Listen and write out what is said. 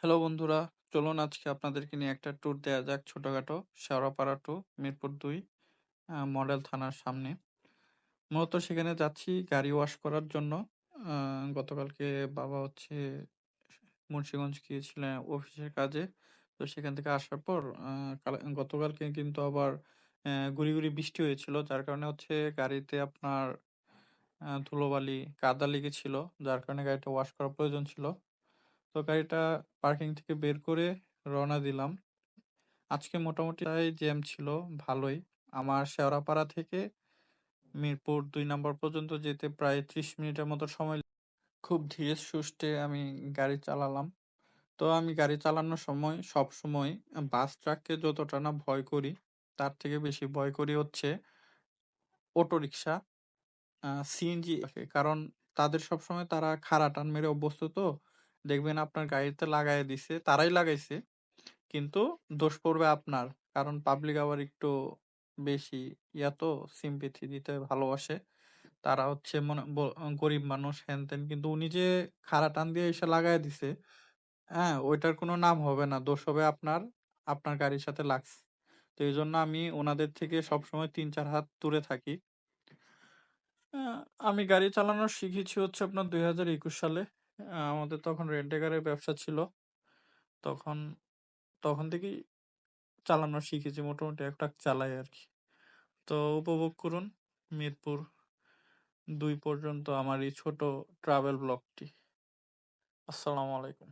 Hello বন্ধুরা, চলুন আজকে আপনাদেরকে নিয়ে একটা ট্যুর দেয়া যাক ছোটখাটো। শেওড়াপাড়া টু মিরপুর ২ মডেল থানার সামনে। মূলত সেখানে যাচ্ছি গাড়ি ওয়াশ করার জন্য। আ গতকালকে বাবা মুন্সিগঞ্জ গিয়েছিলেন অফিসের কাজে। তো সেখান থেকে আসার পর আ গতকালকে কিন্তু আবার গুঁড়ি, গুঁড়ি বৃষ্টি হয়েছিল। যার কারণে গাড়িতে আপনার ধুলোবালি, কাদা লেগেছিল। যার কারণে গাড়িটা ওয়াশ করা প্রয়োজন ছিল। তো গাড়িটা পার্কিং থেকে বের করে রওনা দিলাম। আজকে মোটামুটি জ্যাম ছিল ভালোই। আমার শেওড়াপাড়া থেকে মিরপুর ২ নম্বর পর্যন্ত যেতে প্রায় ৩০ মিনিটের মতো সময় খুব ধীরে সুস্থে আমি গাড়ি চালালাম। তো আমি গাড়ি চালানোর সময় সবসময় বাস ট্রাককে যতটা না ভয় করি, তার থেকে বেশি ভয় করি অটোরিকশা, সিএনজি কে। কারণ তারা খাড়া টান মেরে অভ্যস্ত তো। দেখবেন আপনার গাড়িতে লাগায়ে দিছে, তারাই লাগাইছে। কিন্তু দোষ পড়বে আপনার। কারণ পাবলিক আবার একটু বেশি তো sympathy দিতে ভালোবাসে। তারা হচ্ছে মনে গরিব মানুষ হ্যান-ত্যান। কিন্তু উনি যে খাড়া টান দিয়ে এসে লাগায় দিছে, হ্যাঁ? ওইটার কোনো নাম হবে না। দোষ হবে আপনার, আপনার গাড়ির সাথে লাগছে। তো এজন্য আমি উনাদের থেকে সবসময় ৩-৪ হাত দূরে থাকি। আ আমি গাড়ি চালানো শিখেছি আপনার ২০২১ সালে। আমাদের তখন রেন্ট এ কারের ব্যবসা ছিল। তখন তখন থেকেই চালানো শিখেছি, মোটামুটি একটা চালাই আরকি। তো উপভোগ করুন মিরপুর ২ পর্যন্ত আমার এই ছোট ট্রাভেল ব্লগটি। আসসালামু আলাইকুম।